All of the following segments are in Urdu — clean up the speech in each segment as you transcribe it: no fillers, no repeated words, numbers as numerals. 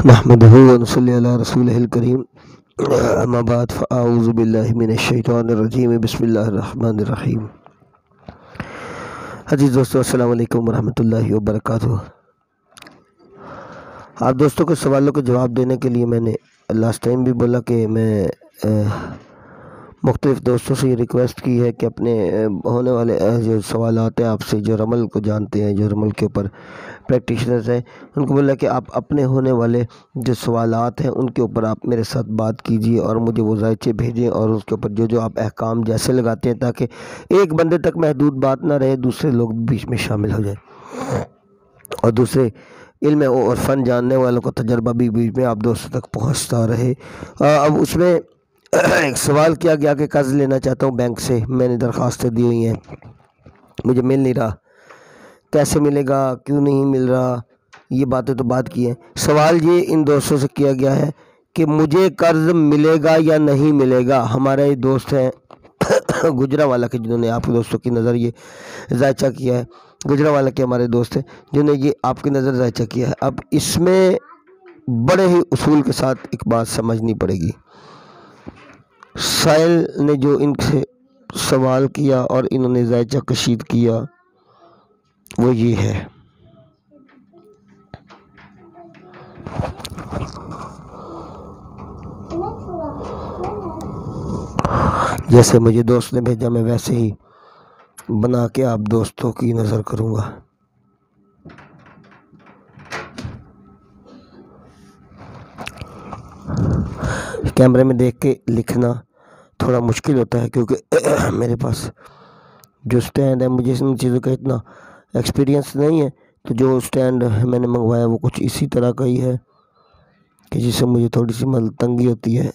نحمده ونصلي على رسوله الكريم اما بعد فاعوذ باللہ من الشیطان الرجیم بسم اللہ الرحمن الرحیم۔ عزیز دوستو، السلام علیکم ورحمۃ اللہ وبرکاتہ۔ آپ دوستوں کے سوالوں کے جواب دینے کے لیے میں نے لاسٹ ٹائم بھی بولا کہ میں مختلف دوستوں سے یہ ریکویسٹ کی ہے کہ اپنے ہونے والے جو سوالات ہیں، آپ سے جو رمل کو جانتے ہیں، جو رمل کے اوپر پریکٹیشنرز ہیں، ان کو بولا کہ آپ اپنے ہونے والے جو سوالات ہیں ان کے اوپر آپ میرے ساتھ بات کیجیے اور مجھے وہ ذائچے بھیجیں، اور اس کے اوپر جو آپ احکام جیسے لگاتے ہیں تاکہ ایک بندے تک محدود بات نہ رہے، دوسرے لوگ بیچ میں شامل ہو جائیں، اور دوسرے علم اور فن جاننے والوں کا تجربہ بھی بیچ میں آپ دوستوں تک پہنچتا رہے۔ اب اس میں ایک سوال کیا گیا کہ قرض لینا چاہتا ہوں بینک سے، میں نے درخواستیں دی ہوئی ہیں، مجھے مل نہیں رہا، کیسے ملے گا، کیوں نہیں مل رہا، یہ باتیں تو بات کی ہیں۔ سوال یہ ان دوستوں سے کیا گیا ہے کہ مجھے قرض ملے گا یا نہیں ملے گا۔ ہمارے یہ دوست ہیں گجرانوالہ کے، جنہوں نے آپ کے دوستوں کی نظر یہ ذائچہ کیا ہے، گجرانوالہ کے ہمارے دوست ہیں جنہوں نے یہ آپ کی نظر ذائچہ کیا ہے۔ اب اس میں بڑے ہی اصول کے ساتھ ایک بات سمجھنی پڑے گی۔ سائل نے جو ان سے سوال کیا اور انہوں نے ذائچہ کشید کیا وہ یہ ہے، جیسے مجھے دوست نے بھیجا میں ویسے ہی بنا کے آپ دوستوں کی نظر کروں گا۔ کیمرے میں دیکھ کے لکھنا تھوڑا مشکل ہوتا ہے کیونکہ میرے پاس جو سٹینڈ ہے، مجھے ان چیزوں کا اتنا ایکسپیرینس نہیں ہے، تو جو سٹینڈ میں نے منگوایا وہ کچھ اسی طرح کا ہی ہے کہ جس سے مجھے تھوڑی سی تنگی ہوتی ہے۔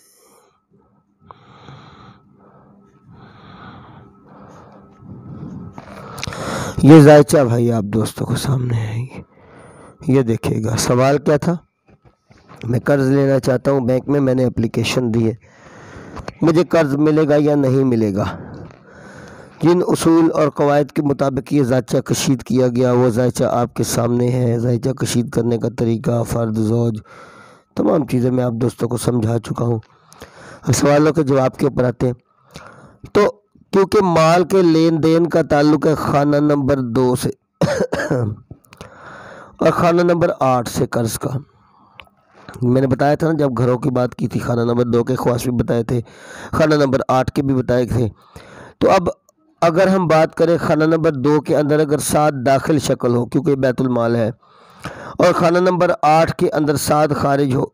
یہ ذائچہ بھائی آپ دوستوں کے سامنے ہے، یہ دیکھیے گا۔ سوال کیا تھا؟ میں قرض لینا چاہتا ہوں بینک میں، میں نے اپلیکیشن دی ہے، مجھے قرض ملے گا یا نہیں ملے گا۔ جن اصول اور قواعد کے مطابق یہ ذائچہ کشید کیا گیا وہ ذائچہ آپ کے سامنے ہے۔ ذائچہ کشید کرنے کا طریقہ، فرد، زوج، تمام چیزیں میں آپ دوستوں کو سمجھا چکا ہوں۔ سوالوں کے جواب کے اوپر آتے ہیں۔ تو کیونکہ مال کے لین دین کا تعلق ہے خانہ نمبر 2 سے اور خانہ نمبر 8 سے قرض کا، میں نے بتایا تھا نا جب گھروں کی بات کی تھی، خانہ نمبر 2 کے خواص بھی بتائے تھے، خانہ نمبر 8 کے بھی بتائے تھے۔ تو اب اگر ہم بات کریں خانہ نمبر 2 کے اندر اگر 7 داخل شکل ہو، کیونکہ یہ بیت المال ہے، اور خانہ نمبر 8 کے اندر 7 خارج ہو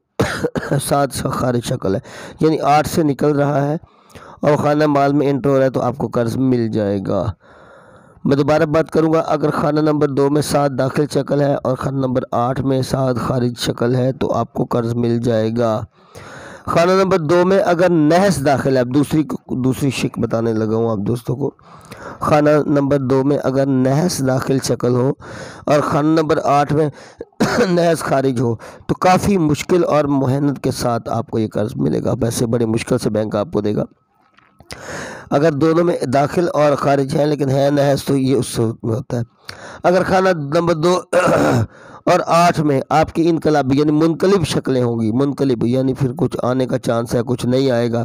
7 خارج شکل ہے، یعنی 8 سے نکل رہا ہے اور خانہ مال میں انٹر ہو رہا ہے، تو آپ کو قرض مل جائے گا۔ میں دوبارہ بات کروں گا، اگر خانہ نمبر 2 میں 7 داخل شکل ہے اور خانہ نمبر 8 میں 7 خارج شکل ہے تو آپ کو قرض مل جائے گا۔ خانہ نمبر 2 میں اگر نحس داخل ہے، اب دوسری شک بتانے لگا ہوں آپ دوستوں کو، خانہ نمبر 2 میں اگر نحس داخل شکل ہو اور خانہ نمبر 8 میں نحس خارج ہو تو کافی مشکل اور محنت کے ساتھ آپ کو یہ قرض ملے گا، پیسے بڑے مشکل سے بینک آپ کو دے گا۔ اگر دونوں میں داخل اور خارج ہیں لیکن ہے نحس تو یہ اس صورت میں ہوتا ہے۔ اگر خانہ نمبر 2 اور 8 میں آپ کی انقلابی یعنی منقلب شکلیں ہوں گی، منقلب یعنی پھر کچھ آنے کا چانس ہے، کچھ نہیں آئے گا،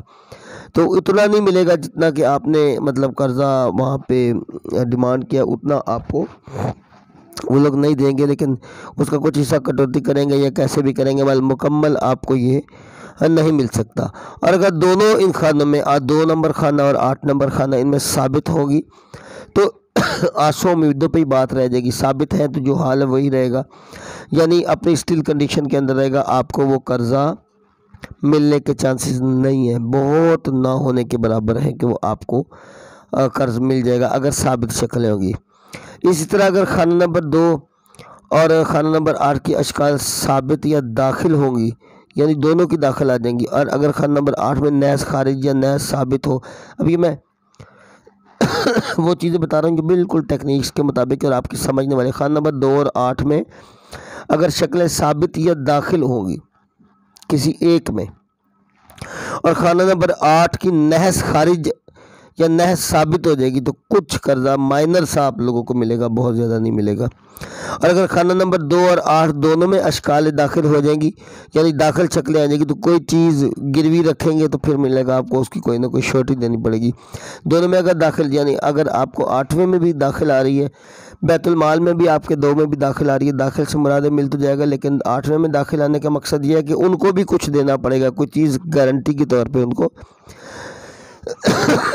تو اتنا نہیں ملے گا جتنا کہ آپ نے مطلب قرضہ وہاں پہ ڈیمانڈ کیا، اتنا آپ کو وہ لوگ نہیں دیں گے، لیکن اس کا کچھ حصہ کٹوتی کریں گے یا کیسے بھی کریں گے، بل مکمل آپ کو یہ نہیں مل سکتا۔ اور اگر دونوں ان خانوں میں 2 نمبر خانہ اور 8 نمبر خانہ ان میں ثابت ہوگی تو آسوں امیدوں پہ ہی بات رہ جائے گی۔ ثابت ہے تو جو حال ہے وہی رہے گا، یعنی اپنی اسٹل کنڈیشن کے اندر رہے گا، آپ کو وہ قرضہ ملنے کے چانسز نہیں ہیں، بہت نہ ہونے کے برابر ہے کہ وہ آپ کو قرض مل جائے گا اگر ثابت شکلیں ہوگی۔ اسی طرح اگر خانہ نمبر 2 اور خانہ نمبر 8 کی اشکال ثابت یا داخل ہوں گی، یعنی دونوں کی داخل آ جائیں گی، اور اگر خانہ نمبر 8 میں نحس خارج یا نحس ثابت ہو، اب یہ میں وہ چیزیں بتا رہا ہوں جو بالکل ٹیکنیکس کے مطابق اور آپ کی سمجھنے والے۔ خانہ نمبر 2 اور 8 میں اگر شکلیں ثابت یا داخل ہوں گی کسی ایک میں، اور خانہ نمبر 8 کی نحس خارج یا نحس ثابت ہو جائے گی تو کچھ قرضہ مائنر سا آپ لوگوں کو ملے گا، بہت زیادہ نہیں ملے گا۔ اور اگر خانہ نمبر 2 اور 8 دونوں میں اشکال داخل ہو جائیں گی، یعنی داخل شکلیں آ جائیں گی، تو کوئی چیز گروی رکھیں گے تو پھر ملے گا آپ کو اس کی کوئی نہ کوئی شورٹی دینی پڑے گی۔ دونوں میں اگر داخل، یعنی اگر آپ کو 8ویں میں بھی داخل آ رہی ہے، بیت المال میں بھی آپ کے 2 میں بھی داخل آ رہی ہے، داخل سے مراد مل تو جائے گا، لیکن 8ویں میں داخل آنے کا مقصد یہ ہے کہ ان کو بھی کچھ دینا پڑے گا، کوئی چیز گارنٹی کے طور پہ ان کو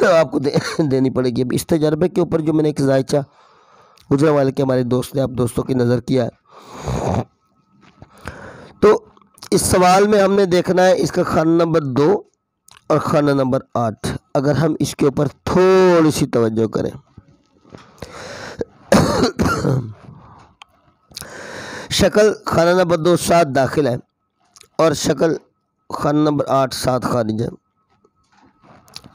آپ کو دینی پڑے گی۔ اب اس تجربے کے اوپر جو میں نے ایک ذائچہ گزرے والے کے ہمارے دوست نے آپ دوستوں کی نظر کیا ہے، تو اس سوال میں ہم نے دیکھنا ہے اس کا خانہ نمبر 2 اور خانہ نمبر 8، اگر ہم اس کے اوپر تھوڑی سی توجہ کریں۔ شکل خانہ نمبر 2 7 داخل ہے اور شکل خانہ نمبر 8 7 خارج ہے،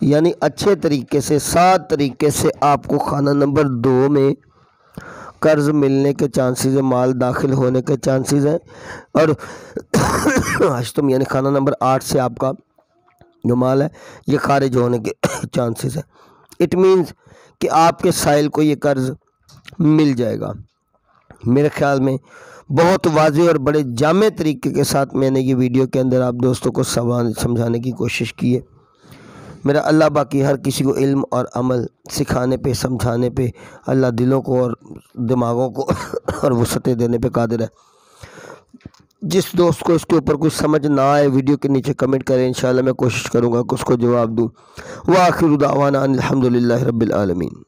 یعنی اچھے طریقے سے 7 طریقے سے آپ کو خانہ نمبر 2 میں قرض ملنے کے چانسز ہیں، مال داخل ہونے کے چانسز ہیں، اور اشتم یعنی خانہ نمبر 8 سے آپ کا جو مال ہے یہ خارج ہونے کے چانسز ہیں۔ اٹ مینز کہ آپ کے سائل کو یہ قرض مل جائے گا۔ میرے خیال میں بہت واضح اور بڑے جامع طریقے کے ساتھ میں نے یہ ویڈیو کے اندر آپ دوستوں کو سمجھانے کی کوشش کی ہے۔ میرا اللہ باقی ہر کسی کو علم اور عمل سکھانے پہ، سمجھانے پہ، اللہ دلوں کو اور دماغوں کو اور وسعتیں دینے پہ قادر ہے۔ جس دوست کو اس کے اوپر کچھ سمجھ نہ آئے ویڈیو کے نیچے کمنٹ کریں، انشاءاللہ میں کوشش کروں گا کہ اس کو جواب دوں۔ وآخر دعوانا ان الحمدللہ رب العالمین۔